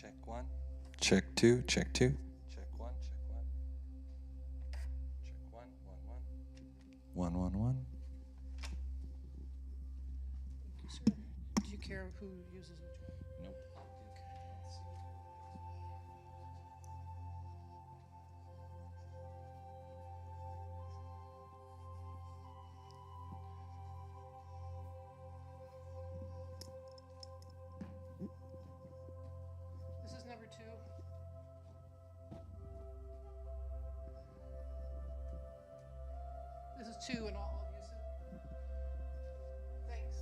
Check one. Check two. Check two. Check one. Check one. Check one. 1 1. 1 1 1. Thank you, sir. Do you care who uses which one? Nope. This is number 2. This is 2 and I'll use it. Thanks.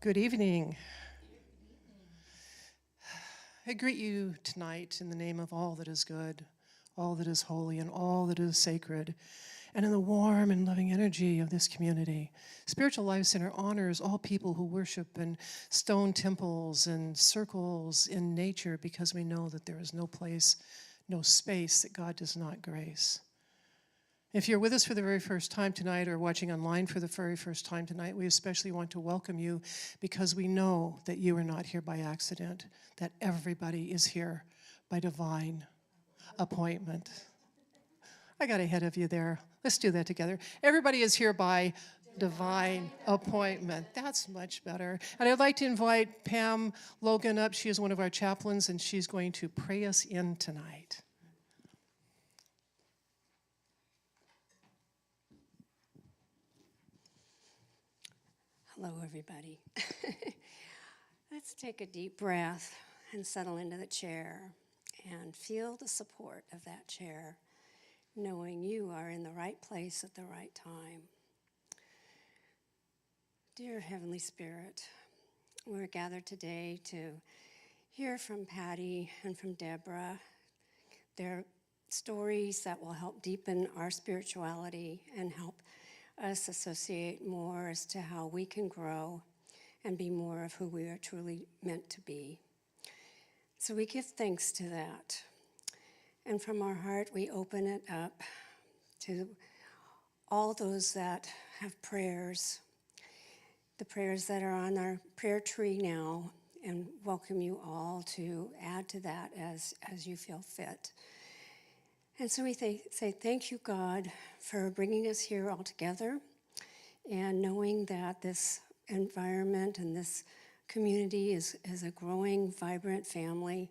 Good evening. I greet you tonight in the name of all that is good, all that is holy, and all that is sacred, and in the warm and loving energy of this community. Spiritual Life Center honors all people who worship in stone temples and circles in nature because we know that there is no place, no space that God does not grace. If you're with us for the very first time tonight or watching online for the very first time tonight, we especially want to welcome you because we know that you are not here by accident, that everybody is here by divine appointment. I got ahead of you there. Let's do that together. Everybody is here by divine appointment. That's much better. And I'd like to invite Pam Logan up. She is one of our chaplains, and she's going to pray us in tonight. Hello, everybody. Let's take a deep breath and settle into the chair and feel the support of that chair, knowing you are in the right place at the right time. Dear Heavenly Spirit, we're gathered today to hear from Patty and from Deborah, their stories that will help deepen our spirituality and help us associate more as to how we can grow and be more of who we are truly meant to be. So we give thanks to that. And from our heart, we open it up to all those that have prayers, the prayers that are on our prayer tree now, and welcome you all to add to that as you feel fit. And so we say thank you, God, for bringing us here all together and knowing that this environment and this community is a growing, vibrant family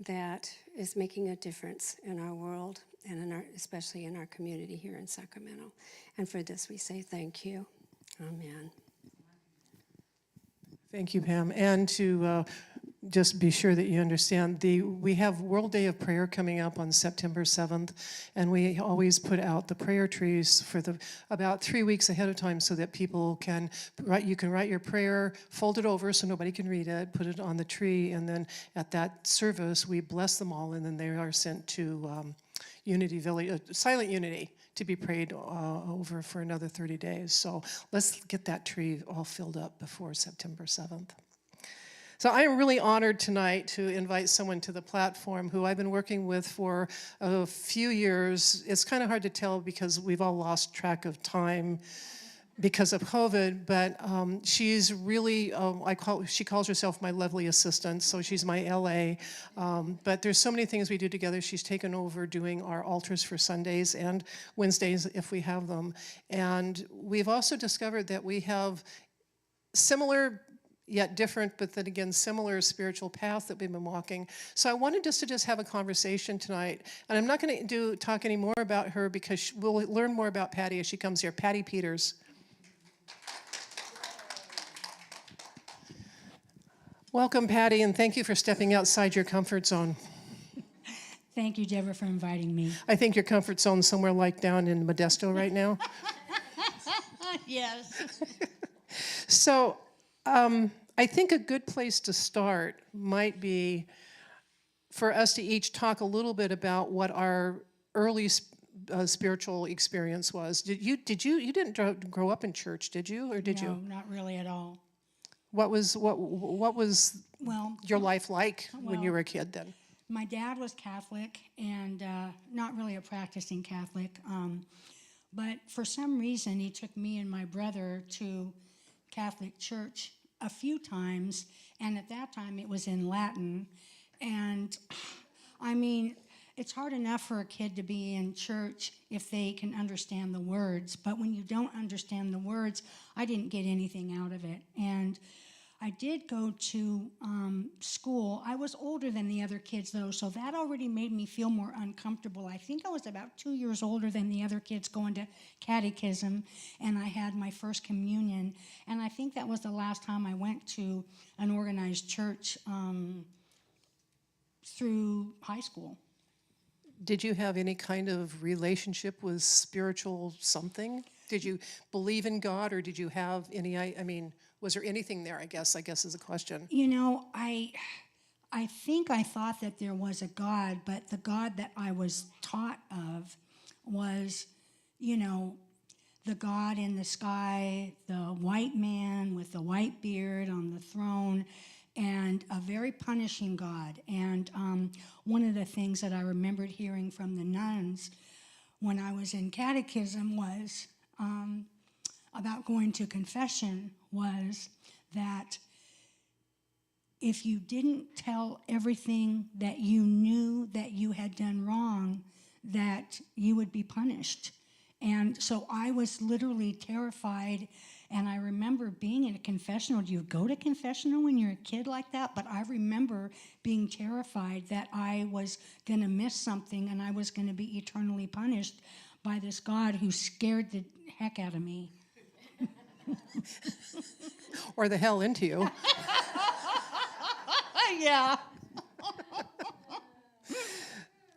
that is making a difference in our world and especially in our community here in Sacramento. And for this we say thank you. Amen. Thank you, Pam. And to just be sure that you understand, we have World Day of Prayer coming up on September 7th, and we always put out the prayer trees for about 3 weeks ahead of time so that people can you can write your prayer, fold it over so nobody can read it, put it on the tree, and then at that service we bless them all, and then they are sent to Unity Village, Silent Unity, to be prayed over for another 30 days. So let's get that tree all filled up before September 7th. So I am really honored tonight to invite someone to the platform who I've been working with for a few years. It's kind of hard to tell because we've all lost track of time because of COVID, but she's really, she calls herself my lovely assistant, so she's my LA. But there's so many things we do together. She's taken over doing our altars for Sundays and Wednesdays if we have them. And we've also discovered that we have similar yet different, but then again, similar spiritual path that we've been walking. So I wanted us to just have a conversation tonight. And I'm not going to talk any more about her because we'll learn more about Patty as she comes here. Patty Peters. Welcome, Patty, and thank you for stepping outside your comfort zone. Thank you, Deborah, for inviting me. I think your comfort zone's somewhere like down in Modesto right now. Yes. So I think a good place to start might be for us to each talk a little bit about what our early spiritual experience was. You didn't grow up in church, did you, or did you? No, not really at all. What was your life like when you well, were a kid then? My dad was Catholic and not really a practicing Catholic, but for some reason he took me and my brother to Catholic church a few times, and at that time it was in Latin. And I mean, it's hard enough for a kid to be in church if they can understand the words, but when you don't understand the words, I didn't get anything out of it. And I did go to school. I was older than the other kids, though, so that already made me feel more uncomfortable. I think I was about 2 years older than the other kids going to catechism, and I had my first communion. And I think that was the last time I went to an organized church through high school. Did you have any kind of relationship with spiritual something? Did you believe in God, or did you have any, Was there anything there, I guess is a question. You know, I think I thought that there was a God, but the God that I was taught of was, you know, the God in the sky, the white man with the white beard on the throne, and a very punishing God. And one of the things that I remembered hearing from the nuns when I was in catechism was about going to confession was that if you didn't tell everything that you knew that you had done wrong, that you would be punished. And so I was literally terrified, and I remember being in a confessional. Do you go to confessional when you're a kid like that? But I remember being terrified that I was going to miss something and I was going to be eternally punished by this God who scared the heck out of me. Or the hell into you. Yeah.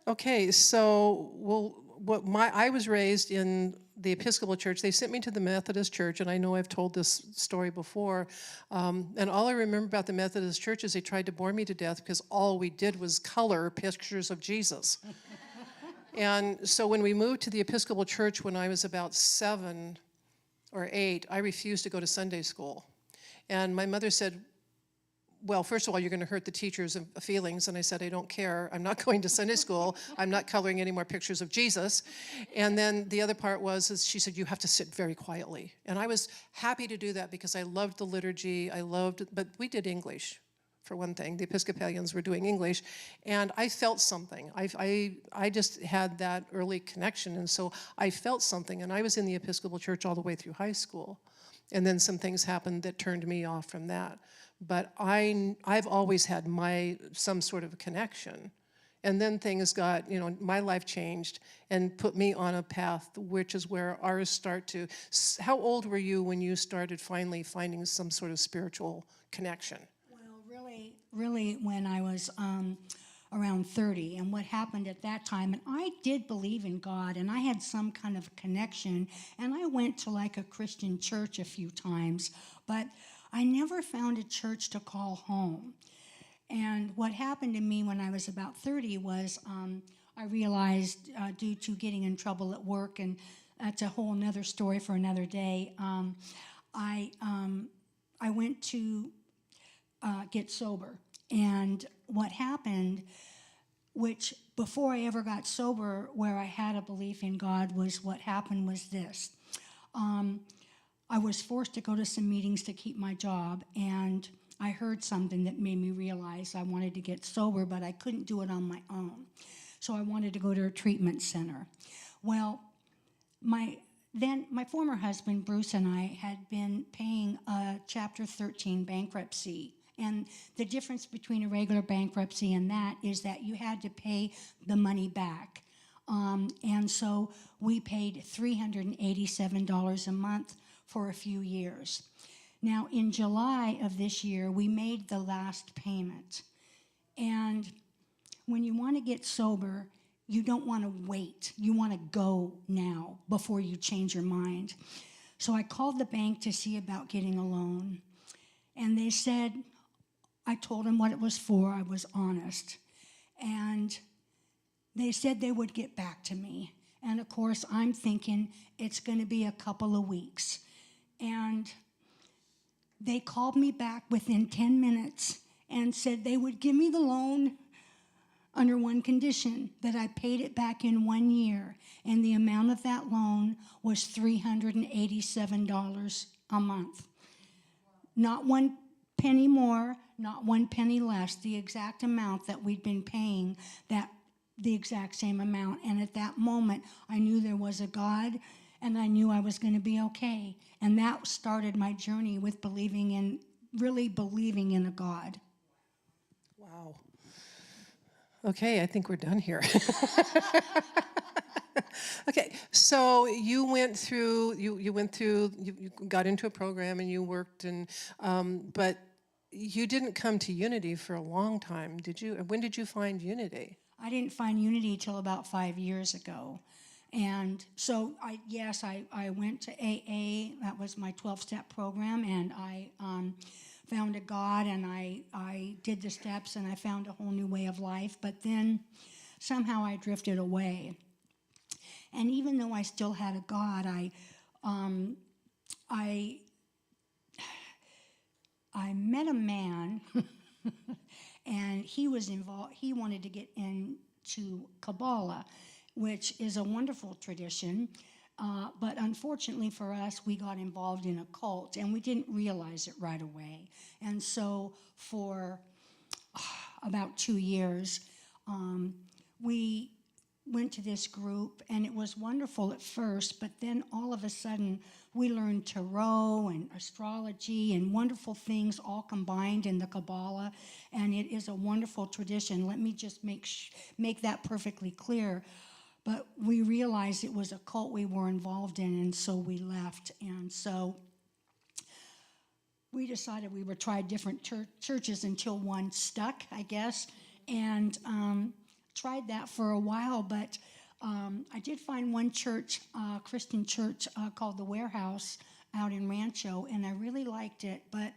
Okay, so I was raised in the Episcopal Church. They sent me to the Methodist Church, and I know I've told this story before. And all I remember about the Methodist Church is they tried to bore me to death because all we did was color pictures of Jesus. And so when we moved to the Episcopal Church when I was about 7 or 8, I refused to go to Sunday school. And my mother said, well, first of all, you're going to hurt the teachers' feelings. And I said, I don't care. I'm not going to Sunday school. I'm not coloring any more pictures of Jesus. And then the other part is she said, you have to sit very quietly. And I was happy to do that because I loved the liturgy. But we did English, for one thing. The Episcopalians were doing English. And I felt something. I just had that early connection. And so I felt something. And I was in the Episcopal Church all the way through high school. And then some things happened that turned me off from that. But I've always had some sort of a connection. And then things got, my life changed and put me on a path, which is where ours start to. How old were you when you started finally finding some sort of spiritual connection? Well, really when I was around 30, and what happened at that time, and I did believe in God, and I had some kind of connection, and I went to like a Christian church a few times, but I never found a church to call home. And what happened to me when I was about 30 was I realized due to getting in trouble at work, and that's a whole nother story for another day, I went to get sober. And what happened, which before I ever got sober, where I had a belief in God, was what happened was this. I was forced to go to some meetings to keep my job, and I heard something that made me realize I wanted to get sober, but I couldn't do it on my own. So I wanted to go to a treatment center. Well, my former husband, Bruce, and I had been paying a Chapter 13 bankruptcy. And the difference between a regular bankruptcy and that is that you had to pay the money back. And so we paid $387 a month for a few years. Now, in July of this year, we made the last payment. And when you want to get sober, you don't want to wait. You want to go now before you change your mind. So I called the bank to see about getting a loan. And they said, I told them what it was for. I was honest. And they said they would get back to me. And of course, I'm thinking it's going to be a couple of weeks. And they called me back within 10 minutes and said they would give me the loan under one condition, that I paid it back in 1 year. And the amount of that loan was $387 a month. Not 1 penny more, not 1 penny less, the exact amount that we'd been paying, the exact same amount. And at that moment, I knew there was a God, and I knew I was going to be okay. And that started my journey with really believing in a God. Wow. Okay, I think we're done here. Okay, so you got into a program and you worked, but you didn't come to Unity for a long time, did you? When did you find Unity? I didn't find Unity till about 5 years ago. And so I went to AA. That was my 12-step program, and I found a God, and I did the steps, and I found a whole new way of life. But then somehow I drifted away. And even though I still had a God, I met a man, and he was involved. He wanted to get into Kabbalah, which is a wonderful tradition. But unfortunately for us, we got involved in a cult, and we didn't realize it right away. And so for about 2 years, we went to this group, and it was wonderful at first, but then all of a sudden, we learned tarot and astrology and wonderful things all combined in the Kabbalah, and it is a wonderful tradition. Let me just make that perfectly clear. But we realized it was a cult we were involved in, and so we left. And so we decided we would try different churches until one stuck, I guess, and tried that for a while. But I did find one church, Christian church, called The Warehouse out in Rancho, and I really liked it. But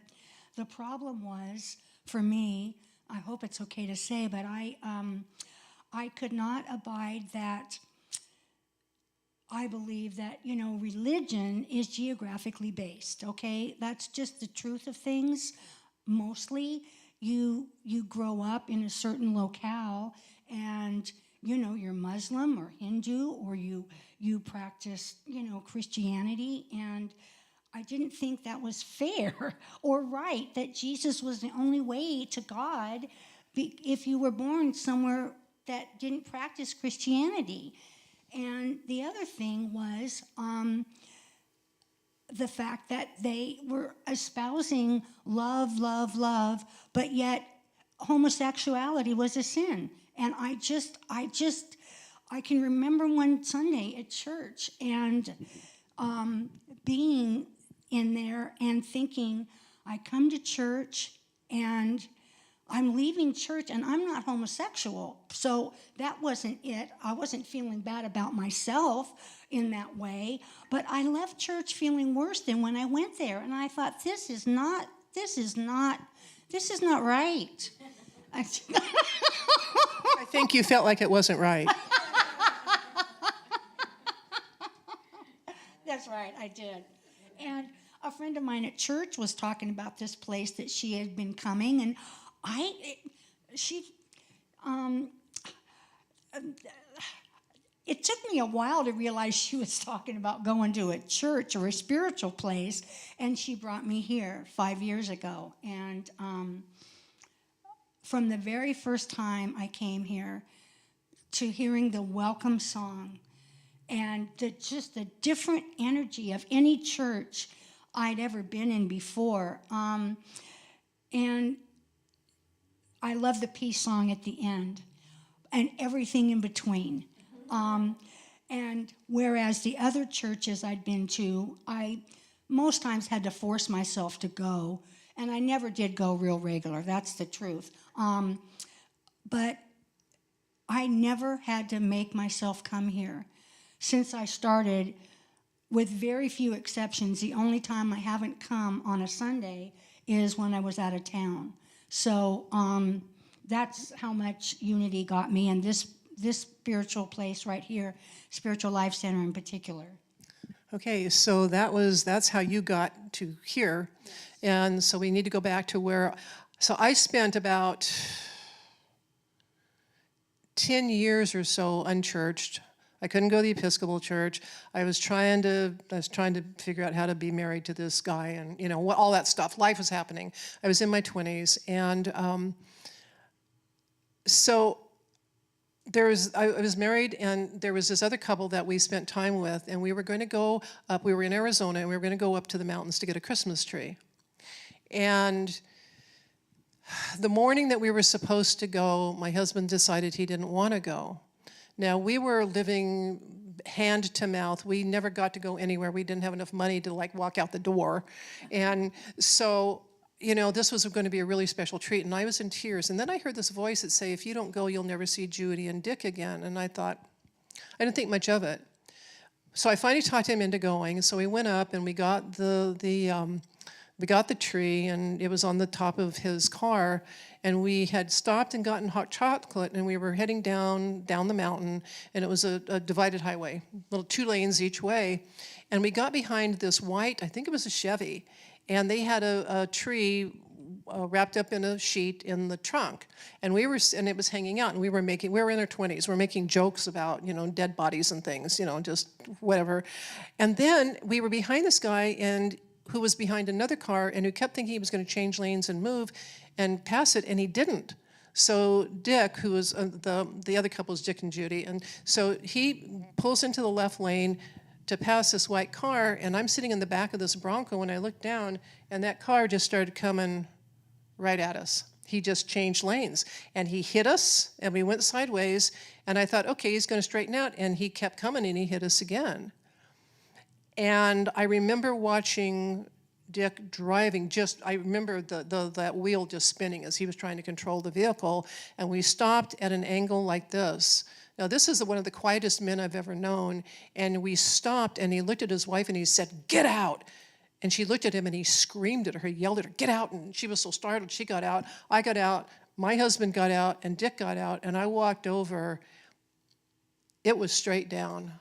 the problem was, for me, I hope it's okay to say, but I could not abide that. I believe that, religion is geographically based, okay? That's just the truth of things. Mostly, you grow up in a certain locale, and, you're Muslim or Hindu, or you practice, Christianity, and I didn't think that was fair or right, that Jesus was the only way to God if you were born somewhere that didn't practice Christianity. And the other thing was the fact that they were espousing love, love, love, but yet homosexuality was a sin. And I can remember one Sunday at church and being in there and thinking, I come to church and I'm leaving church and I'm not homosexual. So that wasn't it. I wasn't feeling bad about myself in that way, but I left church feeling worse than when I went there. And I thought, this is not right. I think you felt like it wasn't right. That's right, I did. And a friend of mine at church was talking about this place that she had been coming, and it took me a while to realize she was talking about going to a church or a spiritual place, and she brought me here 5 years ago. And from the very first time I came here to hearing the welcome song and just the different energy of any church I'd ever been in before, and I love the peace song at the end and everything in between. And whereas the other churches I'd been to, I most times had to force myself to go, and I never did go real regular, that's the truth. But I never had to make myself come here. Since I started, with very few exceptions, the only time I haven't come on a Sunday is when I was out of town. So that's how much Unity got me, and this spiritual place right here, Spiritual Life Center in particular. Okay, so that's how you got to here. Yes. And so we need to go back to where, so I spent about 10 years or so unchurched. I couldn't go to the Episcopal Church. I was trying to figure out how to be married to this guy, and all that stuff. Life was happening. I was in my 20s, and so I was married, and there was this other couple that we spent time with, and we were going to go up. We were in Arizona, and we were going to go up to the mountains to get a Christmas tree. And the morning that we were supposed to go, my husband decided he didn't want to go. Now, we were living hand to mouth. We never got to go anywhere. We didn't have enough money to walk out the door. And so, this was going to be a really special treat, and I was in tears. And then I heard this voice that say, if you don't go, you'll never see Judy and Dick again. And I thought, I didn't think much of it. so I finally talked him into going. So we went up and we got we got the tree, and it was on the top of his car. And we had stopped and gotten hot chocolate, and we were heading down the mountain, and it was a divided highway, little 2 lanes each way. And we got behind this white, I think it was a Chevy, and they had a tree wrapped up in a sheet in the trunk, and it was hanging out, and we were in our 20s, we're making jokes about, dead bodies and things, just whatever. And then we were behind this guy, and who was behind another car, and who kept thinking he was going to change lanes and move and pass it, and he didn't. So Dick, who was the other couple is Dick and Judy, and so he pulls into the left lane to pass this white car, and I'm sitting in the back of this Bronco, and I look down, and that car just started coming right at us. He just changed lanes, and he hit us, and we went sideways, and I thought, okay, he's going to straighten out, and he kept coming, and he hit us again. And I remember watching Dick driving, I remember that wheel just spinning as he was trying to control the vehicle, and we stopped at an angle like this. Now, this is one of the quietest men I've ever known, and we stopped, and he looked at his wife, and he said, "Get out!" And she looked at him, and he screamed at her, he yelled at her, "Get out!" And she was so startled, she got out, I got out, my husband got out, and Dick got out, and I walked over. It was straight down.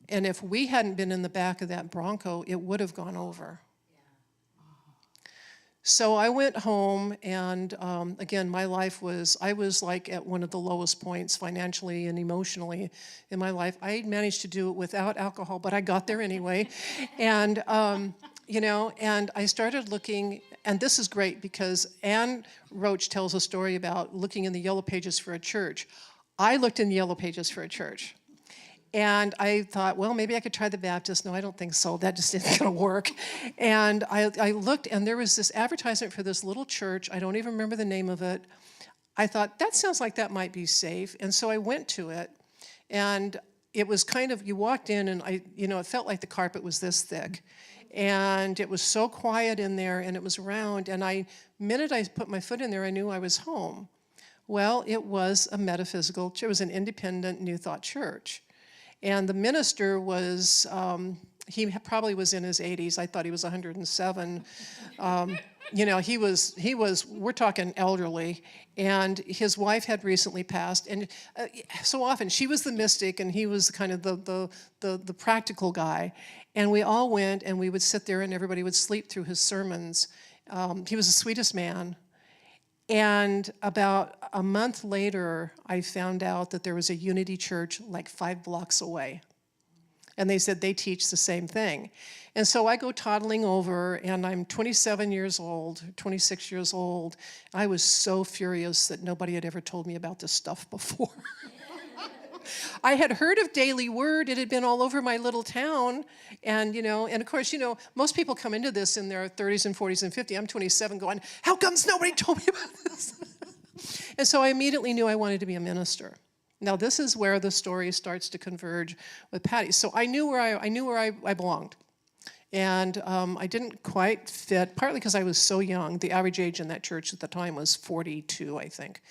And if we hadn't been in the back of that Bronco, it would have gone over. So I went home, and again, I was like at one of the lowest points financially and emotionally in my life. I managed to do it without alcohol, but I got there anyway. And, and I started looking, and this is great because Ann Roach tells a story about looking in the yellow pages for a church. I looked in the yellow pages for a church. And I thought, well, maybe I could try the Baptist. No, I don't think so. That just isn't going to work. And I looked, and there was this advertisement for this little church. I don't even remember the name of it. I thought, that sounds like that might be safe. And so I went to it. And it was kind of, you walked in, and it felt like the carpet was this thick. And it was so quiet in there, and it was round. And minute I put my foot in there, I knew I was home. Well, it was a metaphysical church. It was an independent New Thought church. And the minister was, he probably was in his 80s. I thought he was 107. He was, we're talking elderly. And his wife had recently passed. And so often, she was the mystic, and he was kind of the practical guy. And we all went, and we would sit there, and everybody would sleep through his sermons. He was the sweetest man. And about a month later, I found out that there was a Unity Church like 5 blocks away. And they said they teach the same thing. And so I go toddling over, and I'm 27 years old, 26 years old. I was so furious that nobody had ever told me about this stuff before. I had heard of Daily Word. It had been all over my little town. And, and of course, most people come into this in their 30s and 40s and 50s. I'm 27 going, how comes nobody told me about this? And so I immediately knew I wanted to be a minister. Now, this is where the story starts to converge with Patty. So I knew where I belonged. And I didn't quite fit, partly because I was so young. The average age in that church at the time was 42, I think.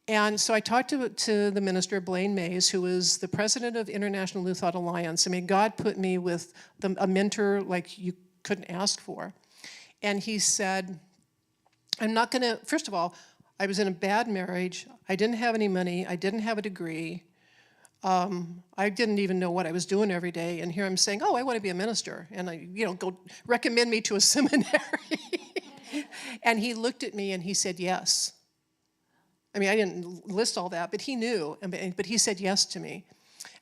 And so I talked to the minister, Blaine Mays, who was the president of International New Thought Alliance. I mean, God put me with a mentor like you couldn't ask for. And he said, I'm not going to, first of all, I was in a bad marriage. I didn't have any money. I didn't have a degree. I didn't even know what I was doing every day. And here I'm saying, I want to be a minister. And go recommend me to a seminary. And he looked at me and he said, yes. I mean, I didn't list all that, but he knew. But he said yes to me.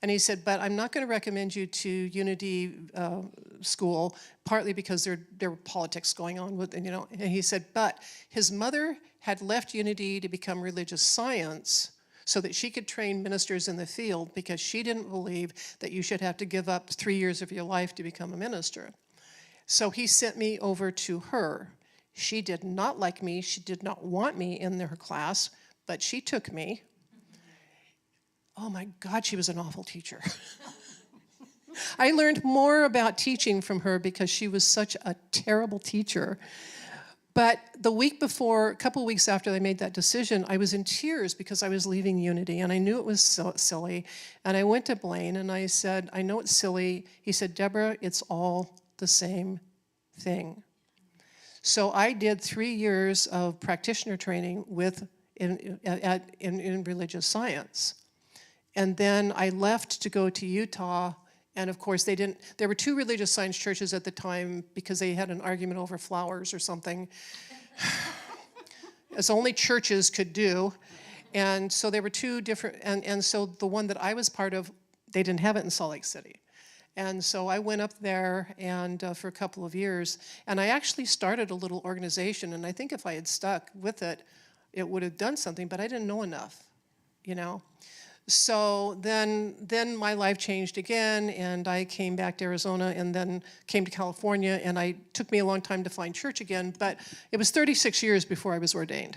And he said, but I'm not going to recommend you to Unity School, partly because there were politics going on with, And he said, but his mother had left Unity to become religious science so that she could train ministers in the field because she didn't believe that you should have to give up 3 years of your life to become a minister. So he sent me over to her. She did not like me. She did not want me in her class. But she took me. Oh my God, she was an awful teacher. I learned more about teaching from her because she was such a terrible teacher. But the week before, a couple weeks after I made that decision, I was in tears because I was leaving Unity, and I knew it was so silly. And I went to Blaine, and I said, I know it's silly. He said, Deborah, it's all the same thing. So I did 3 years of practitioner training in religious science. And then I left to go to Utah, and of course there were 2 religious science churches at the time because they had an argument over flowers or something. As only churches could do. And so there were 2 different, and so the one that I was part of, they didn't have it in Salt Lake City. And so I went up there and for a couple of years, and I actually started a little organization, and I think if I had stuck with it, it would have done something, but I didn't know enough, you know? So then my life changed again, and I came back to Arizona and then came to California, and it took me a long time to find church again, but it was 36 years before I was ordained.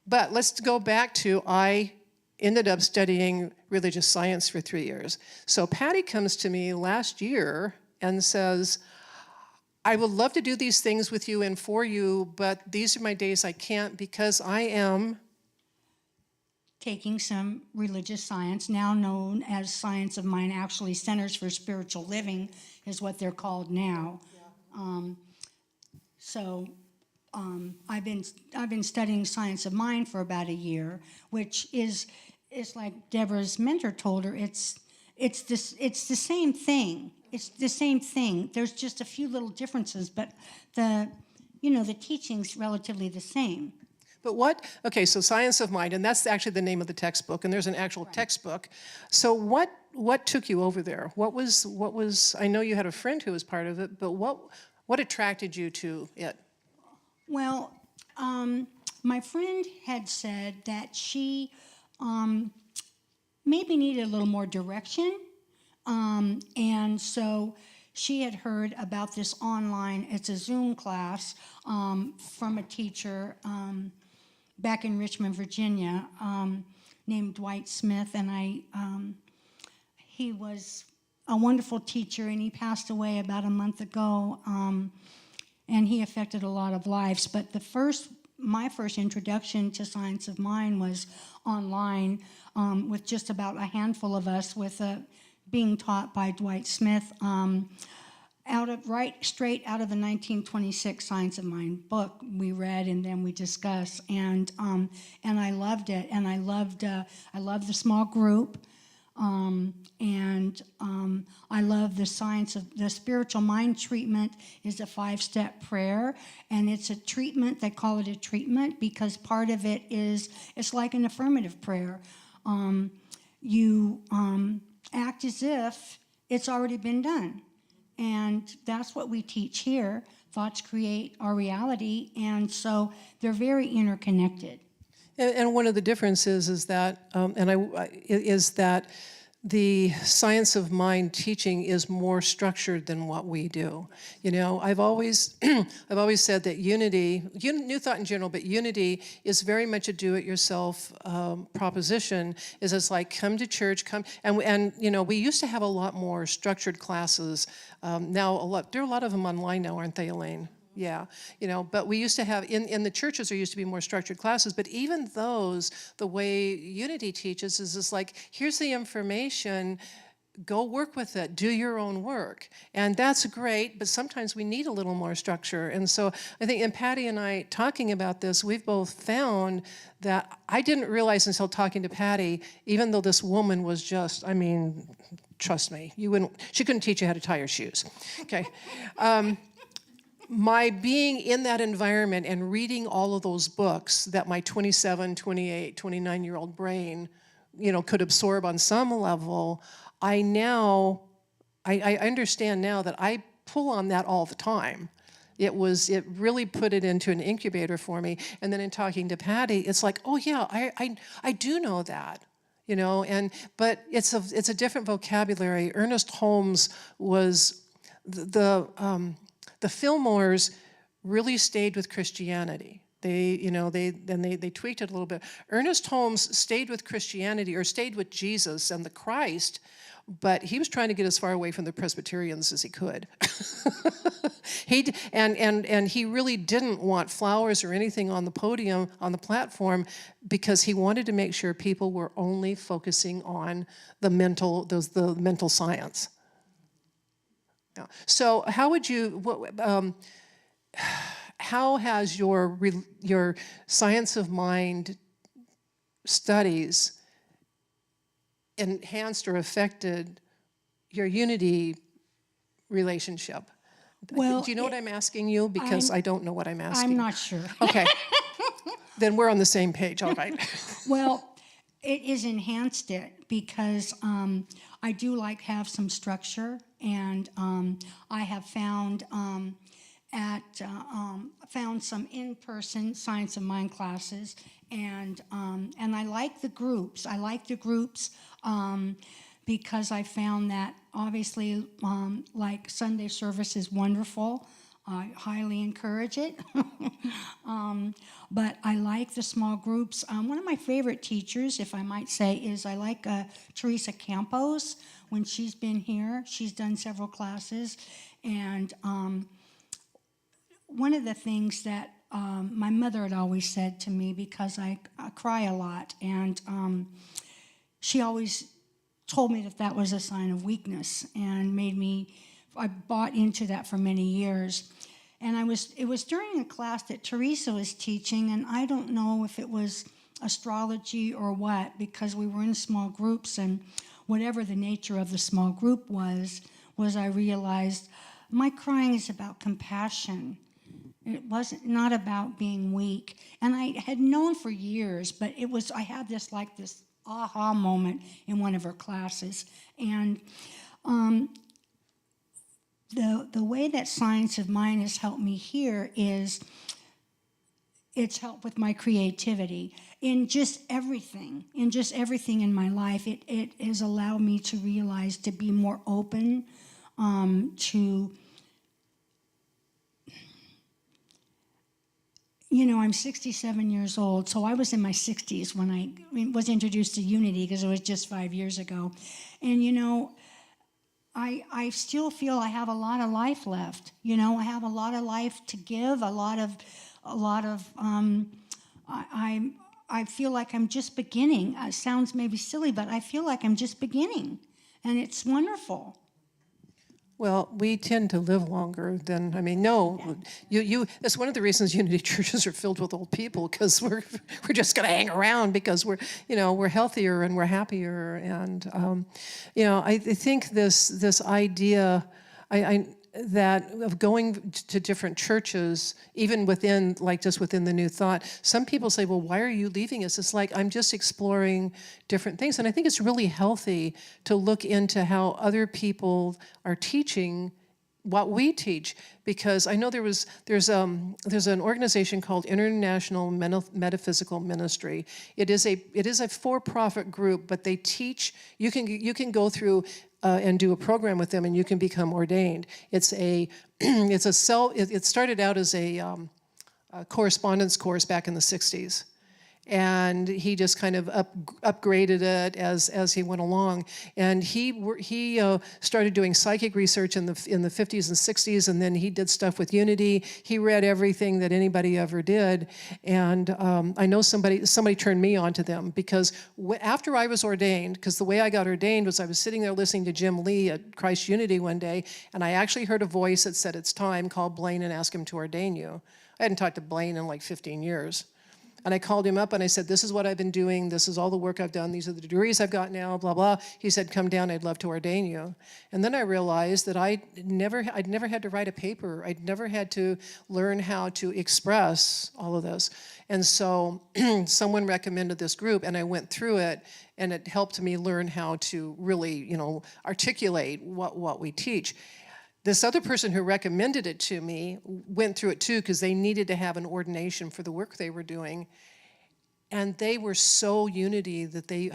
But let's go back to I ended up studying religious science for 3 years. So Patty comes to me last year and says, I would love to do these things with you and for you, but these are my days I can't because I am taking some religious science, now known as Science of Mind, actually Centers for Spiritual Living is what they're called now. I've been studying Science of Mind for about a year, which is like Deborah's mentor told her. It's the same thing. It's the same thing. There's just a few little differences, but the teaching's relatively the same. But okay, so Science of Mind, and that's actually the name of the textbook, and there's an actual textbook. So what took you over there? What was, I know you had a friend who was part of it, but what attracted you to it? Well, my friend had said that she maybe needed a little more direction, and so she had heard about this online, it's a Zoom class from a teacher back in Richmond, Virginia, named Dwight Smith, and he was a wonderful teacher, and he passed away about a month ago, and he affected a lot of lives. But my first introduction to Science of Mind was online with just about a handful of us, being taught by Dwight Smith. Straight out of the 1926 Science of Mind book we read and then we discussed, and I loved it, and I loved the small group, and I love the science of the spiritual mind treatment is a 5-step prayer, and it's a treatment. They call it a treatment because part of it it's like an affirmative prayer. You act as if it's already been done. And that's what we teach here. Thoughts create our reality, and so they're very interconnected. And one of the differences is that, is that the Science of Mind teaching is more structured than what we do. You know, I've always said that New Thought in general, but unity is very much a do-it-yourself proposition. It's like come to church, and you know, we used to have a lot more structured classes. Now there are a lot of them online now, aren't they, Elaine? Yeah, you know, but we used to have, in the churches, there used to be more structured classes, but even those, the way Unity teaches is like, here's the information, go work with it, do your own work. And that's great, but sometimes we need a little more structure. And so I think, and Patty and I talking about this, we've both found that I didn't realize until talking to Patty, even though this woman was just, I mean, trust me, she couldn't teach you how to tie your shoes, okay? My being in that environment and reading all of those books that my 27, 28, 29-year-old brain, you know, could absorb on some level, I understand now that I pull on that all the time. It really put it into an incubator for me. And then in talking to Patty, it's like, oh yeah, I do know that. You know, but it's a different vocabulary. Ernest Holmes was the Fillmores really stayed with Christianity. They tweaked it a little bit. Ernest Holmes stayed with Christianity, or stayed with Jesus and the Christ, but he was trying to get as far away from the Presbyterians as he could. And he really didn't want flowers or anything on the podium, on the platform, because he wanted to make sure people were only focusing on the mental science. Yeah. So how would you, how has your science of mind studies enhanced or affected your unity relationship? Well, do you know what I'm asking you? Because I don't know what I'm asking. I'm not sure. Okay. Then we're on the same page, all right. Well, it has enhanced it because I do like have some structure, and I have found found some in-person science of mind classes, and I like the groups. I like the groups because I found that obviously, like Sunday service is wonderful. I highly encourage it. But I like the small groups. One of my favorite teachers, if I might say, is I like Teresa Campos. When she's been here, she's done several classes. And one of the things that my mother had always said to me, because I cry a lot, and she always told me that was a sign of weakness, and I bought into that for many years. And it was during a class that Teresa was teaching, and I don't know if it was astrology or what, because we were in small groups, and whatever the nature of the small group was I realized my crying is about compassion. It wasn't not about being weak. And I had known for years, but I had this aha moment in one of her classes. And the way that science of mind has helped me here is it's helped with my creativity in just everything in my life. It has allowed me to realize, to be more open to, I'm 67 years old, so I was in my 60s when I was introduced to unity, because it was just 5 years ago. And, I still feel I have a lot of life left. I have a lot of life to give, I feel like I'm just beginning. It sounds maybe silly, but I feel like I'm just beginning, and it's wonderful. Well, we tend to live longer than, that's one of the reasons Unity churches are filled with old people, because we're just going to hang around because we're healthier and we're happier. And, I think this idea, that of going to different churches, even within the New Thought, some people say, well, why are you leaving us? It's like, I'm just exploring different things. And I think it's really healthy to look into how other people are teaching what we teach, because I know there's an organization called International Metaphysical Ministry. It is a for-profit group, but they teach. You can go through and do a program with them, and you can become ordained. It started out as a correspondence course back in the 60s. And he just kind of upgraded it as he went along. And he started doing psychic research in the 50s and 60s, and then he did stuff with Unity. He read everything that anybody ever did. And I know somebody turned me on to them, because after I was ordained, because the way I got ordained was I was sitting there listening to Jim Lee at Christ Unity one day, and I actually heard a voice that said, "It's time, call Blaine and ask him to ordain you." I hadn't talked to Blaine in like 15 years. And I called him up and I said, "This is what I've been doing. This is all the work I've done. These are the degrees I've got now, blah, blah." He said, "Come down, I'd love to ordain you." And then I realized that I'd never had to write a paper. I'd never had to learn how to express all of this. And so someone recommended this group, and I went through it, and it helped me learn how to really, articulate what we teach. This other person who recommended it to me went through it too, because they needed to have an ordination for the work they were doing. And they were so Unity that they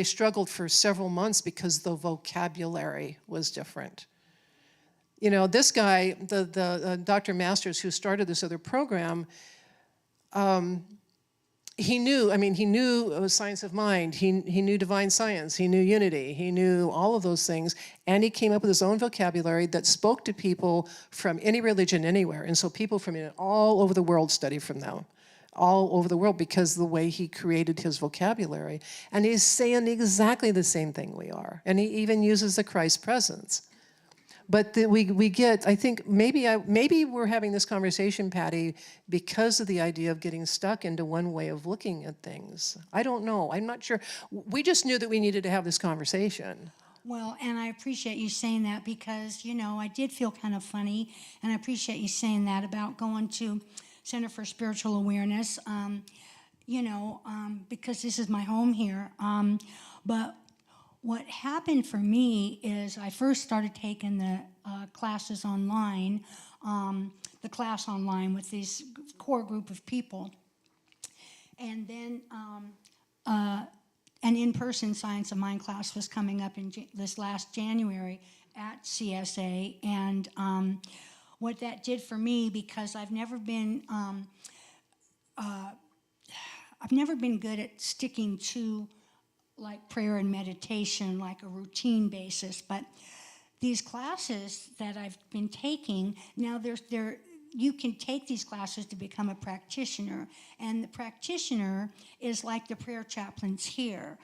struggled for several months because the vocabulary was different. This guy, the Dr. Masters, who started this other program, he knew, he knew science of mind, he knew divine science, he knew unity, he knew all of those things, and he came up with his own vocabulary that spoke to people from any religion anywhere. And so people from all over the world study from them, all over the world, because of the way he created his vocabulary. And he's saying exactly the same thing we are. And he even uses the Christ presence. But we get, I think, maybe we're having this conversation, Patty, because of the idea of getting stuck into one way of looking at things. I don't know. I'm not sure. We just knew that we needed to have this conversation. Well, and I appreciate you saying that because, I did feel kind of funny, and I appreciate you saying that about going to Center for Spiritual Awareness, because this is my home here. But what happened for me is I first started taking the classes online, the class online with this core group of people. And then an in-person Science of Mind class was coming up in this last January at CSA. And what that did for me, because I've never been good at sticking to like prayer and meditation, like a routine basis. But these classes that I've been taking, now you can take these classes to become a practitioner. And the practitioner is like the prayer chaplains here.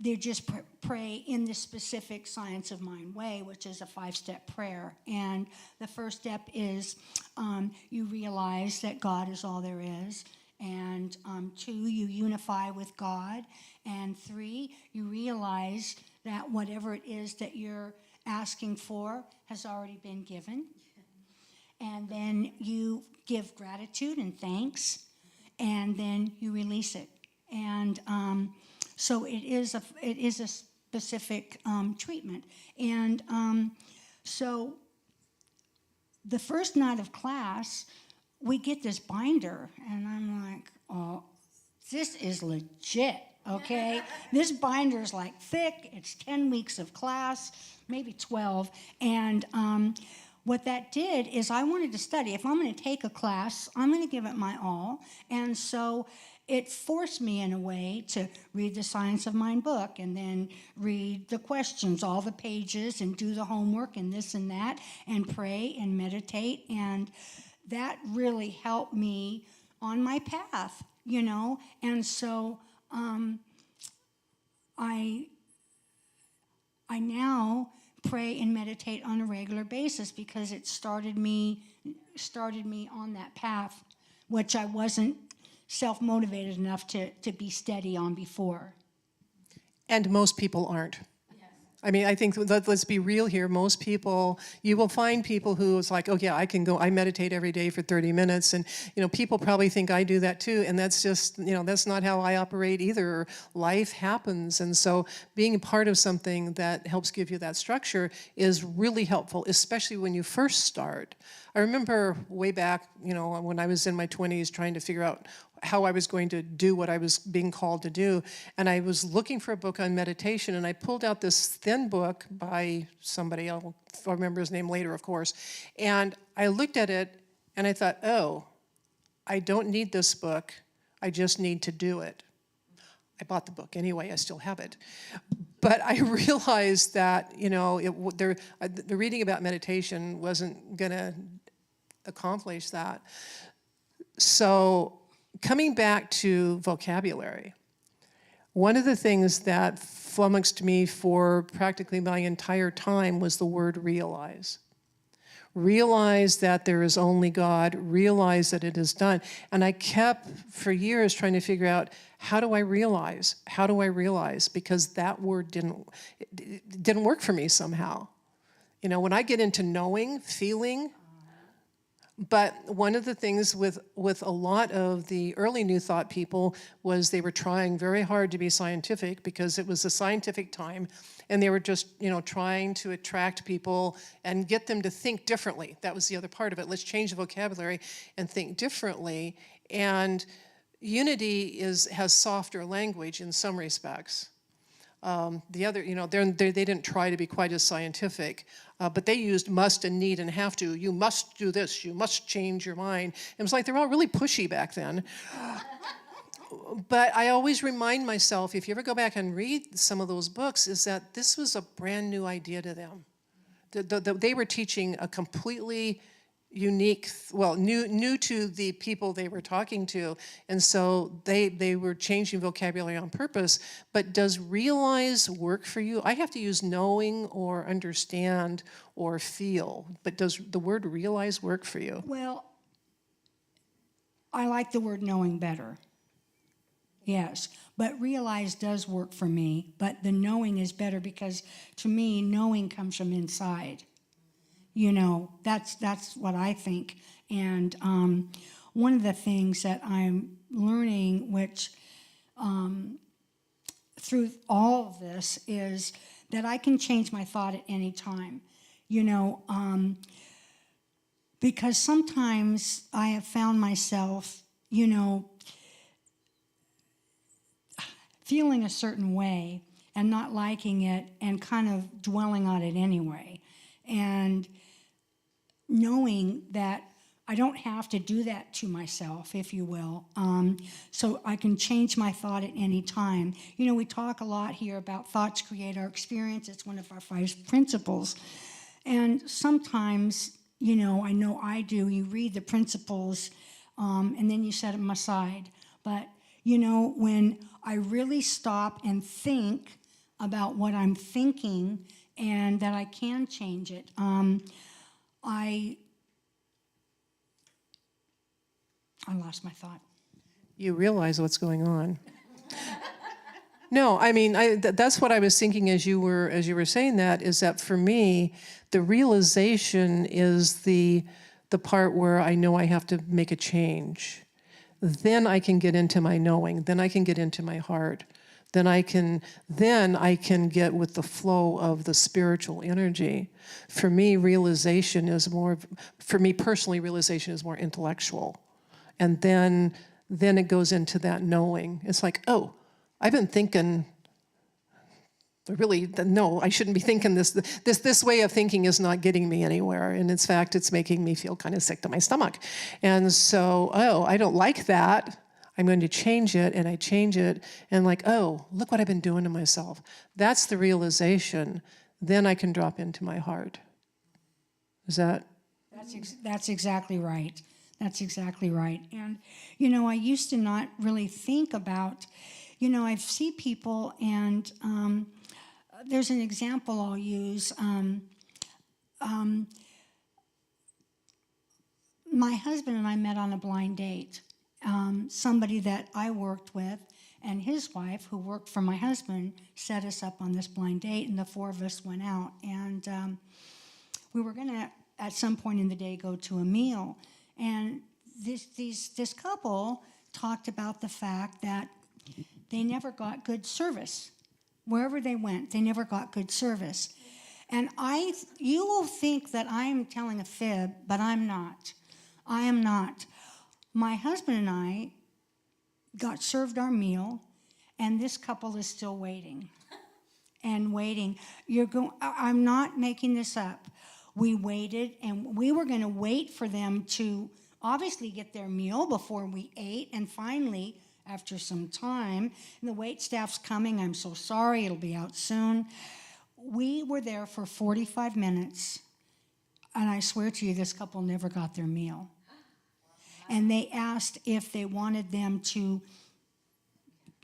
They just pray in the specific Science of Mind way, which is a 5-step prayer. And the first step is you realize that God is all there is. And 2, you unify with God. And 3, you realize that whatever it is that you're asking for has already been given. And then you give gratitude and thanks, and then you release it. And so it is a specific treatment. And so the first night of class, we get this binder, and I'm like, oh, this is legit, okay? This binder is like thick. It's 10 weeks of class, maybe 12. And what that did is I wanted to study. If I'm going to take a class, I'm going to give it my all. And so it forced me in a way to read the Science of Mind book and then read the questions, all the pages, and do the homework and this and that, and pray and meditate. And that really helped me on my path, And so I now pray and meditate on a regular basis because it started me on that path, which I wasn't self-motivated enough to be steady on before. And most people aren't. I think, let's be real here, most people, you will find people who is like, oh yeah, I meditate every day for 30 minutes, and people probably think I do that too, and that's just, that's not how I operate either. Life happens, and so being a part of something that helps give you that structure is really helpful, especially when you first start. I remember way back, when I was in my 20s trying to figure out how I was going to do what I was being called to do. And I was looking for a book on meditation, and I pulled out this thin book by somebody, I'll remember his name later, of course. And I looked at it, and I thought, oh, I don't need this book. I just need to do it. I bought the book anyway. I still have it. But I realized that, the reading about meditation wasn't going to accomplish that. So coming back to vocabulary, one of the things that flummoxed me for practically my entire time was the word realize. Realize that there is only God, realize that it is done. And I kept, for years, trying to figure out, how do I realize? How do I realize? Because that word didn't work for me somehow. When I get into knowing, feeling. But one of the things with a lot of the early New Thought people was they were trying very hard to be scientific because it was a scientific time, and they were just, trying to attract people and get them to think differently. That was the other part of it. Let's change the vocabulary and think differently. And unity has softer language in some respects. The other, they didn't try to be quite as scientific, but they used must and need and have to. You must do this. You must change your mind. It was like they were all really pushy back then. But I always remind myself, if you ever go back and read some of those books, is that this was a brand new idea to them. They were teaching a completely unique, new to the people they were talking to, and so they were changing vocabulary on purpose. But does realize work for you? I have to use knowing or understand or feel, but does the word realize work for you? Well, I like the word knowing better. Yes, but realize does work for me, but the knowing is better because to me, knowing comes from inside. That's what I think. And one of the things that I'm learning, which through all of this, is that I can change my thought at any time. Because sometimes I have found myself, feeling a certain way and not liking it and kind of dwelling on it anyway. And knowing that I don't have to do that to myself, if you will, so I can change my thought at any time. We talk a lot here about thoughts create our experience. It's one of our 5 principles. And sometimes, I know I do, you read the principles and then you set them aside. But, when I really stop and think about what I'm thinking and that I can change it, I lost my thought. You realize what's going on. No, I mean, that's what I was thinking as you were saying that, is that for me, the realization is the part where I know I have to make a change. Then I can get into my knowing. Then I can get into my heart. Then I can get with the flow of the spiritual energy. For me, realization is more intellectual. And then it goes into that knowing. It's like, oh, I've been thinking, no, I shouldn't be thinking this. This way of thinking is not getting me anywhere. And in fact, it's making me feel kind of sick to my stomach. And so, I don't like that. I'm going to change it, and I change it, and like, oh, look what I've been doing to myself. That's the realization. Then I can drop into my heart. Is that? That's exactly right. That's exactly right. And, I used to not really think about, I see people, and there's an example I'll use. My husband and I met on a blind date. Somebody that I worked with and his wife, who worked for my husband, set us up on this blind date, and the 4 of us went out. And we were going to, at some point in the day, go to a meal. And this couple talked about the fact that they never got good service. Wherever they went, they never got good service. And you will think that I'm telling a fib, but I'm not. I am not. My husband and I got served our meal, and this couple is still waiting and waiting. I'm not making this up. We waited, and we were going to wait for them to obviously get their meal before we ate, and finally, after some time, and the wait staff's coming, I'm so sorry, it'll be out soon. We were there for 45 minutes, and I swear to you, this couple never got their meal. And they asked if they wanted them to,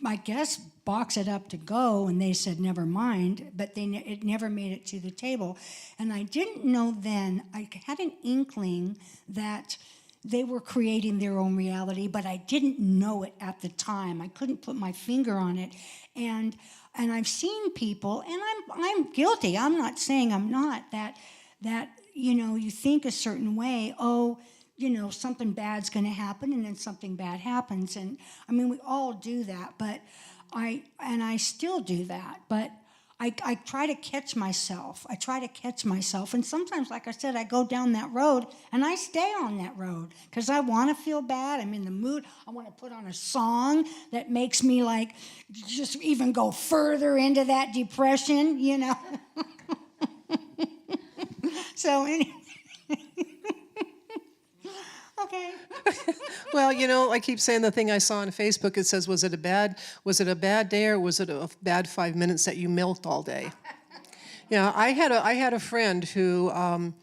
I guess, box it up to go, and they said, never mind, but it never made it to the table. And I didn't know then, I had an inkling that they were creating their own reality, but I didn't know it at the time. I couldn't put my finger on it. And I've seen people, and I'm guilty, I'm not saying I'm not, that you think a certain way, something bad's going to happen, and then something bad happens. And I mean, we all do that, but I still do that. But I try to catch myself. And sometimes, like I said, I go down that road and I stay on that road because I want to feel bad. I'm in the mood. I want to put on a song that makes me like just even go further into that depression, you know. So anyway. Okay. Well, you know, I keep saying the thing I saw on Facebook. It says, "Was it a bad day, or was it a bad 5 minutes that you milked all day?" Yeah, I had a friend who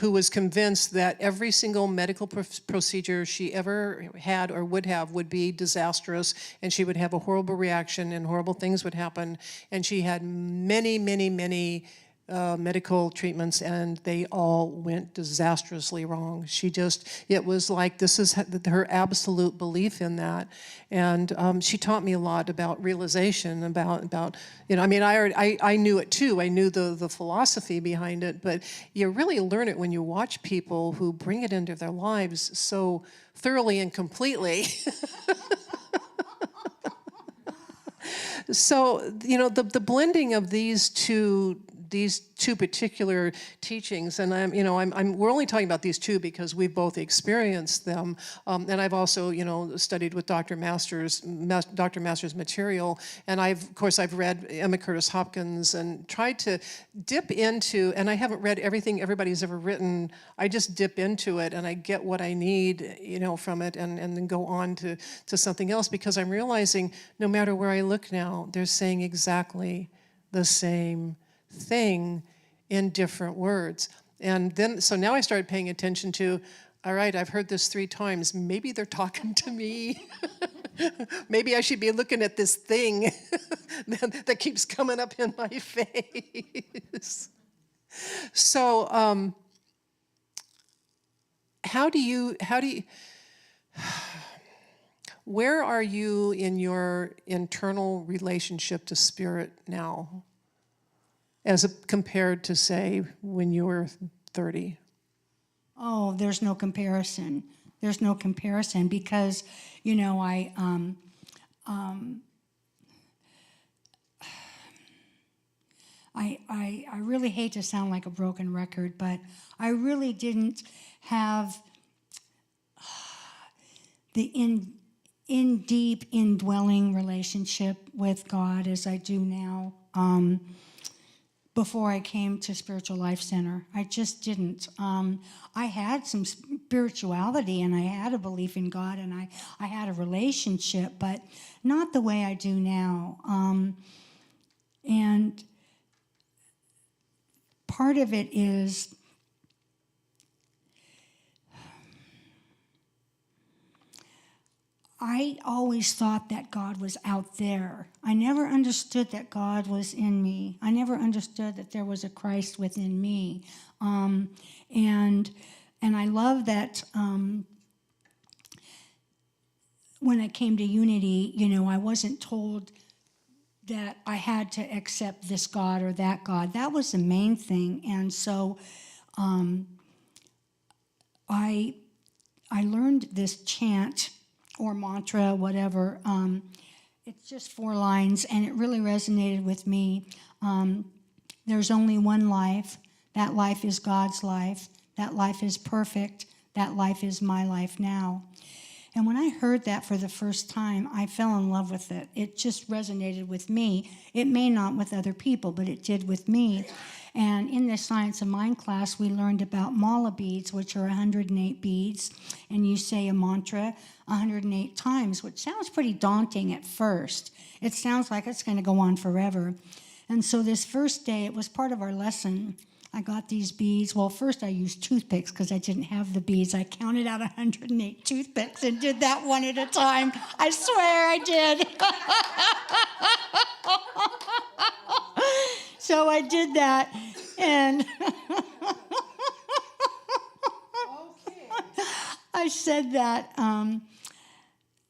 was convinced that every single medical procedure she ever had or would be disastrous, and she would have a horrible reaction, and horrible things would happen. And she had many, many, many medical treatments, and they all went disastrously wrong. It was like, this is her absolute belief in that. And she taught me a lot about realization, about you know, I mean, I knew it too. I knew the philosophy behind it, but you really learn it when you watch people who bring it into their lives so thoroughly and completely. So, you know, the blending of these two particular teachings, and we're only talking about these two because we've both experienced them, and I've also, you know, studied with Dr. Masters' material, and I've read Emma Curtis Hopkins and tried to dip into, and I haven't read everything everybody's ever written. I just dip into it and I get what I need, you know, from it, and then go on to something else, because I'm realizing no matter where I look now, they're saying exactly the same thing in different words. And then, so now I started paying attention to, all right, I've heard this 3 times. Maybe they're talking to me. Maybe I should be looking at this thing that keeps coming up in my face. So, how do you, where are you in your internal relationship to spirit now, compared to, say, when you were 30? Oh, there's no comparison. There's no comparison because, you know, I really hate to sound like a broken record, but I really didn't have the deep indwelling relationship with God as I do now. Before I came to Spiritual Life Center, I just didn't. I had some spirituality and I had a belief in God and I had a relationship, but not the way I do now. And part of it is I always thought that God was out there. I never understood that God was in me. I never understood that there was a Christ within me. And I love that when I came to Unity, you know, I wasn't told that I had to accept this God or that God. That was the main thing. And so I learned this chant or mantra, whatever. It's just 4 lines, and it really resonated with me. There's only one life. That life is God's life. That life is perfect. That life is my life now. And when I heard that for the first time, I fell in love with it. It just resonated with me. It may not with other people, but it did with me. And in the Science of Mind class, we learned about mala beads, which are 108 beads. And you say a mantra 108 times, which sounds pretty daunting at first. It sounds like it's going to go on forever. And so this first day, it was part of our lesson. I got these beads. Well, first I used toothpicks because I didn't have the beads. I counted out 108 toothpicks and did that one at a time. I swear I did. So I did that, and I said that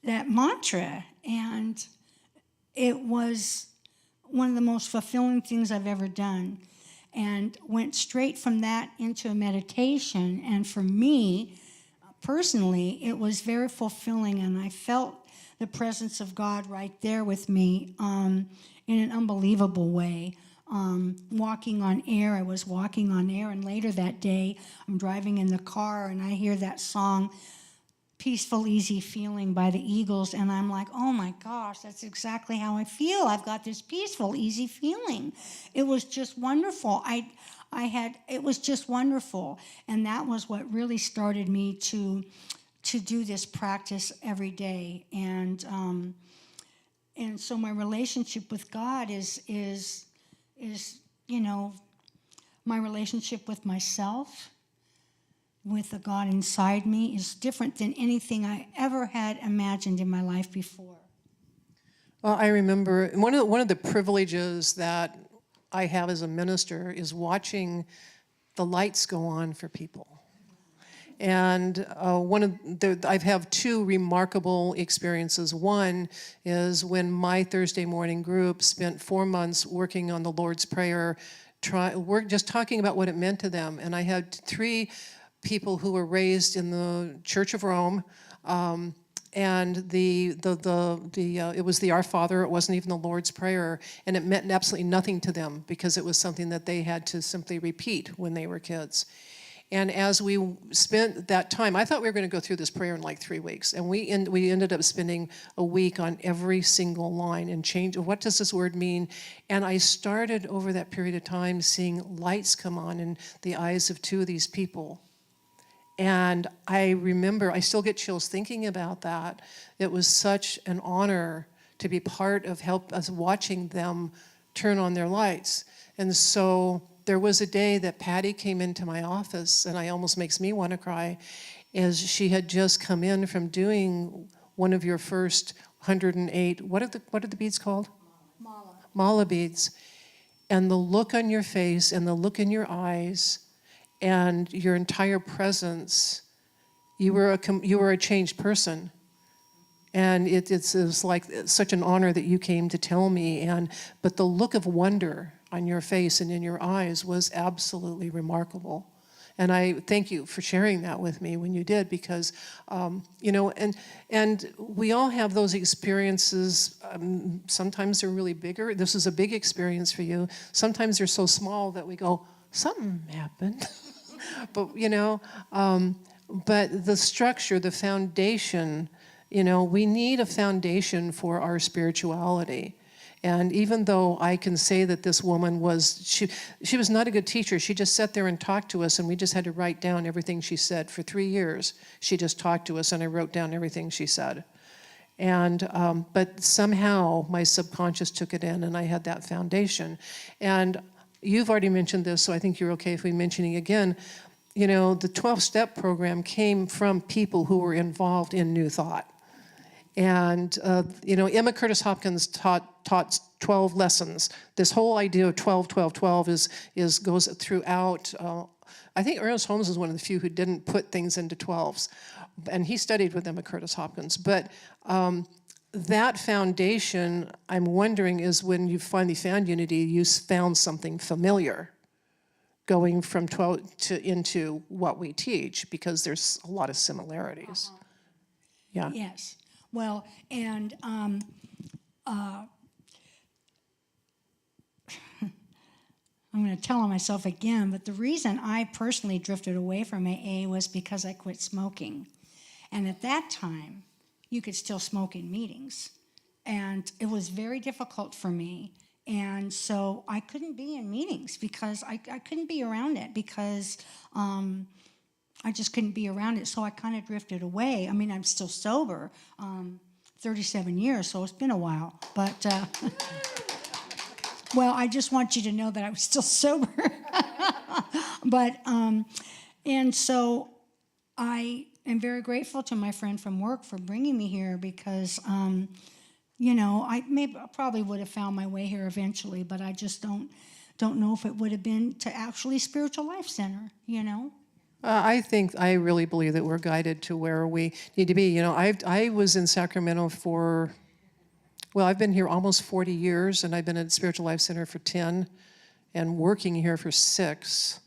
mantra, and it was one of the most fulfilling things I've ever done, and went straight from that into a meditation. And for me, personally, it was very fulfilling, and I felt the presence of God right there with me in an unbelievable way. walking on air. I was walking on air, and later that day, I'm driving in the car, and I hear that song, Peaceful, Easy Feeling by the Eagles, and I'm like, oh my gosh, that's exactly how I feel. I've got this peaceful, easy feeling. It was just wonderful. It was just wonderful, and that was what really started me to do this practice every day. And so my relationship with God is my relationship with myself, with the God inside me, is different than anything I ever had imagined in my life before. Well, I remember one of the privileges that I have as a minister is watching the lights go on for people. And I've had two remarkable experiences. One is when my Thursday morning group spent 4 months working on the Lord's Prayer, just talking about what it meant to them. And I had 3 people who were raised in the Church of Rome, and it was the Our Father. It wasn't even the Lord's Prayer, and it meant absolutely nothing to them because it was something that they had to simply repeat when they were kids. And as we spent that time, I thought we were going to go through this prayer in like 3 weeks, and we ended up spending a week on every single line and change. What does this word mean? And I started over that period of time seeing lights come on in the eyes of 2 of these people. And I remember, I still get chills thinking about that. It was such an honor to be part of us watching them turn on their lights. And so there was a day that Patty came into my office, and it almost makes me want to cry, as she had just come in from doing one of your first 108, what are the beads called? Mala beads. And the look on your face and the look in your eyes and your entire presence, you were a changed person. And it was like such an honor that you came to tell me. But the look of wonder on your face and in your eyes was absolutely remarkable. And I thank you for sharing that with me when you did, because, and we all have those experiences. Sometimes they're really bigger. This is a big experience for you. Sometimes they're so small that we go, something happened. But, but the structure, the foundation, we need a foundation for our spirituality. And even though I can say that this woman she was not a good teacher. She just sat there and talked to us, and we just had to write down everything she said. For 3 years, she just talked to us, and I wrote down everything she said. And but somehow my subconscious took it in, and I had that foundation. And you've already mentioned this, so I think you're okay if we mention it again. The 12-step program came from people who were involved in New Thought. And, Emma Curtis Hopkins taught 12 lessons. This whole idea of 12, 12, 12 goes throughout. I think Ernest Holmes is one of the few who didn't put things into 12s. And he studied with Emma Curtis Hopkins. But that foundation, I'm wondering, is when you finally found unity, you found something familiar going from 12 into what we teach, because there's a lot of similarities. Yeah. Yes. Well, and I'm going to tell on myself again, but the reason I personally drifted away from AA was because I quit smoking. And at that time, you could still smoke in meetings. And it was very difficult for me. And so I couldn't be in meetings because I couldn't be around it, because I just couldn't be around it, so I kind of drifted away. I mean, I'm still sober, 37 years, so it's been a while. But, well, I just want you to know that I was still sober. But, and so I am very grateful to my friend from work for bringing me here, because, I probably would have found my way here eventually, but I just don't know if it would have been to actually Spiritual Life Center, I really believe that we're guided to where we need to be. I was in Sacramento I've been here almost 40 years, and I've been at Spiritual Life Center for 10, and working here for 6.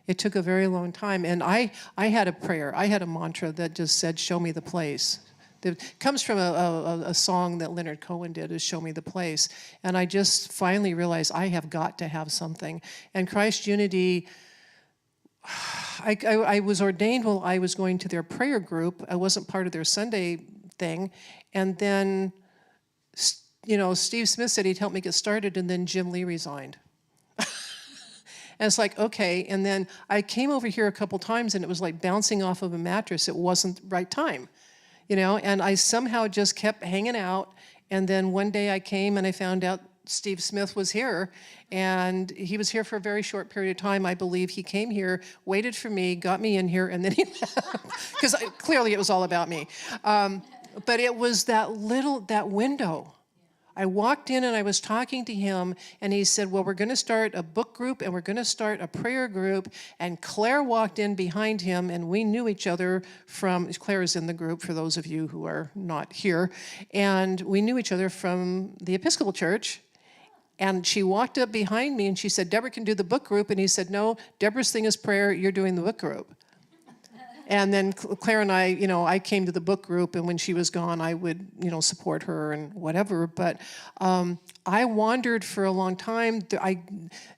It took a very long time, and I had a prayer. I had a mantra that just said, show me the place. It comes from a song that Leonard Cohen did, is Show Me the Place. And I just finally realized I have got to have something. And Christ Unity, I was ordained while I was going to their prayer group. I wasn't part of their Sunday thing. And then, Steve Smith said he'd help me get started, and then Jim Lee resigned. And it's like, okay. And then I came over here a couple times, and it was like bouncing off of a mattress. It wasn't the right time, and I somehow just kept hanging out. And then one day I came and I found out Steve Smith was here, and he was here for a very short period of time. I believe he came here, waited for me, got me in here, and then he left. Because clearly it was all about me. But it was that window. I walked in and I was talking to him, and he said, well, we're going to start a book group and we're going to start a prayer group. And Claire walked in behind him, and we knew each other Claire is in the group for those of you who are not here. And we knew each other from the Episcopal Church. And she walked up behind me and she said, Deborah can do the book group. And he said, no, Deborah's thing is prayer, you're doing the book group. And then Claire and I came to the book group, and when she was gone, I would, support her and whatever. But I wandered for a long time.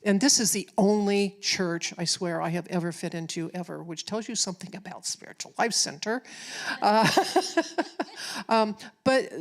And this is the only church, I swear, I have ever fit into, ever, which tells you something about Spiritual Life Center. But,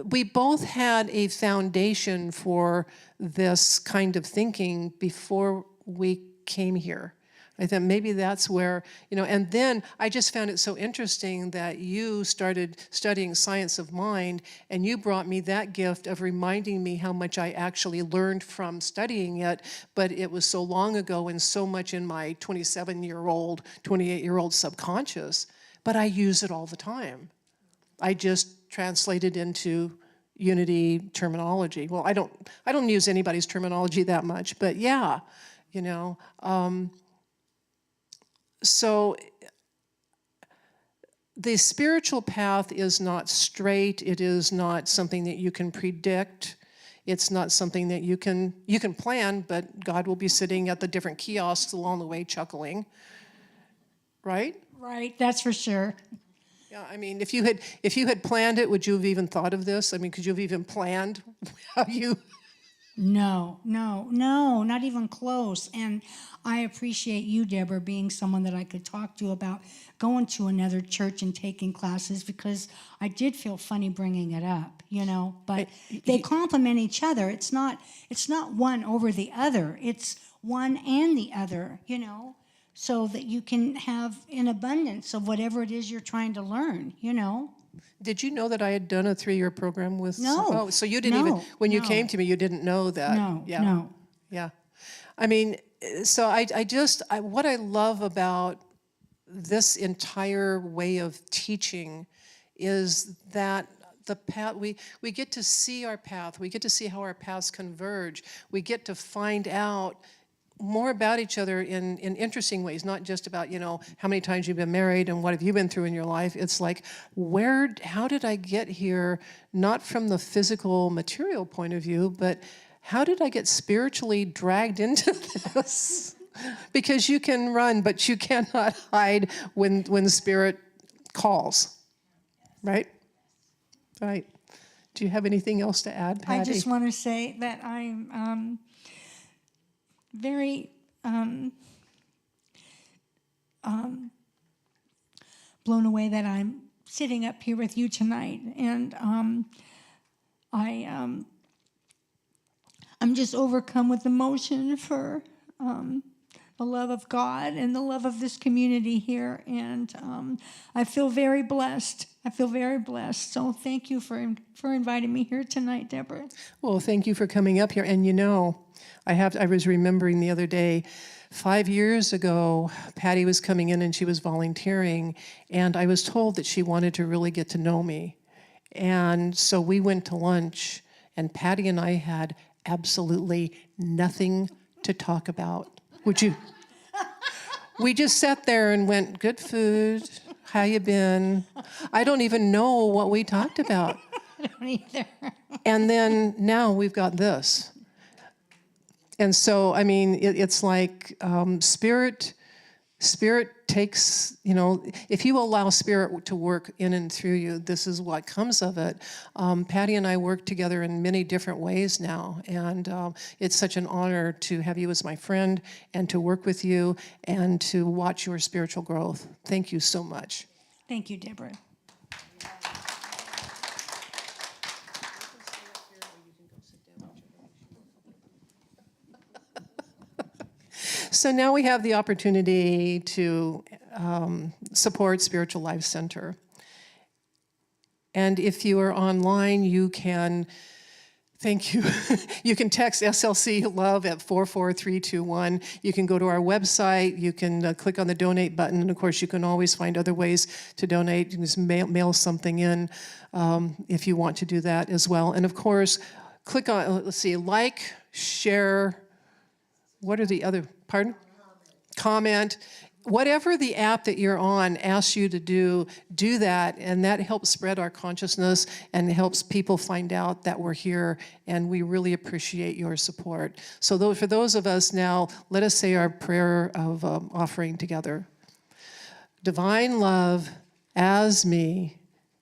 we both had a foundation for this kind of thinking before we came here. I thought maybe that's where, and then I just found it so interesting that you started studying science of mind, and you brought me that gift of reminding me how much I actually learned from studying it, but it was so long ago and so much in my 27-year-old, 28-year-old subconscious, but I use it all the time. I just translate it into Unity terminology. Well, I don't use anybody's terminology that much, but yeah, So the spiritual path is not straight. It is not something that you can predict. It's not something that you can plan, but God will be sitting at the different kiosks along the way chuckling. Right? Right, that's for sure. Yeah, I mean, if you had planned it, would you have even thought of this? I mean, could you have even planned how you... No, not even close. And I appreciate you, Deborah, being someone that I could talk to about going to another church and taking classes, because I did feel funny bringing it up, but they complement each other. It's not one over the other. It's one and the other, so that you can have an abundance of whatever it is you're trying to learn, Did you know that I had done a 3-year program with... No. Oh, so you didn't even... When you came to me, you didn't know that. No, yeah. no. Yeah. I mean, so what I love about this entire way of teaching is that the path, we get to see our path. We get to see how our paths converge. We get to find out more about each other in interesting ways, not just about, how many times you've been married and what have you been through in your life. It's like, how did I get here, not from the physical material point of view, but how did I get spiritually dragged into this? Because you can run, but you cannot hide when Spirit calls, right? Right. Do you have anything else to add, Patty? I just want to say that I'm very blown away that I'm sitting up here with you tonight, and I'm just overcome with emotion for the love of God and the love of this community here, and I feel very blessed. So thank you for inviting me here tonight, Deborah. Well, thank you for coming up here. And I was remembering the other day, 5 years ago, Patty was coming in and she was volunteering, and I was told that she wanted to really get to know me. And so we went to lunch, and Patty and I had absolutely nothing to talk about. We just sat there and went, good food, how you been? I don't even know what we talked about. I don't either. And then now we've got this. And so, I mean, it's like Spirit Spirit takes, if you allow Spirit to work in and through you, this is what comes of it. Patty and I work together in many different ways now, and it's such an honor to have you as my friend and to work with you and to watch your spiritual growth. Thank you so much. Thank you, Deborah. So now we have the opportunity to support Spiritual Life Center. And if you are online, you can, thank you, you can text SLC Love at 44321. You can go to our website, you can click on the donate button, and of course you can always find other ways to donate. You can just mail something in if you want to do that as well. And of course, click on, let's see, like, share, what are the other, pardon? Comment. Whatever the app that you're on asks you to do that, and that helps spread our consciousness and helps people find out that we're here, and we really appreciate your support. So for those of us now, let us say our prayer of offering together. Divine love, as me,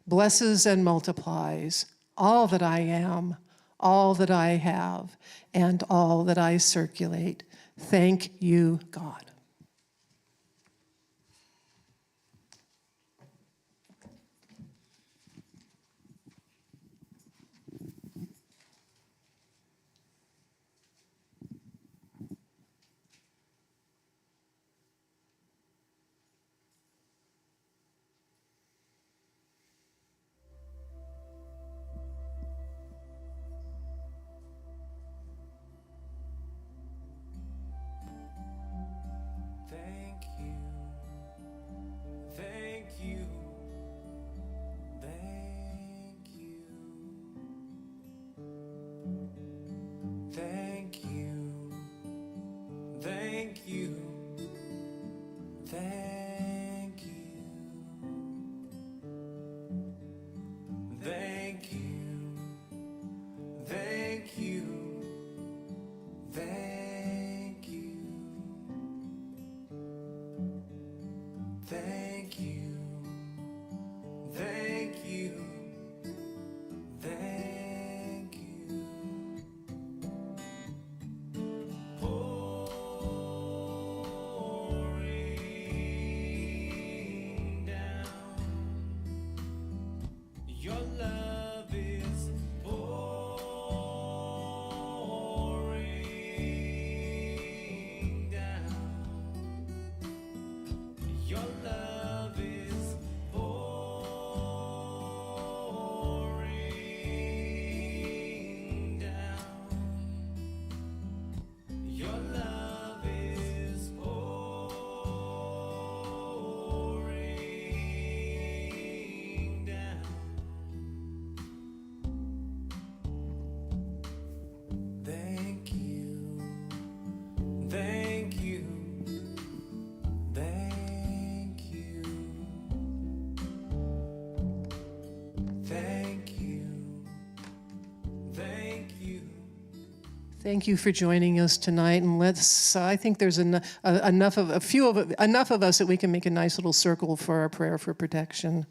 blesses and multiplies all that I am, all that I have, and all that I circulate. Thank you, God. Thank you for joining us tonight, and I think there's enough of us that we can make a nice little circle for our prayer for protection.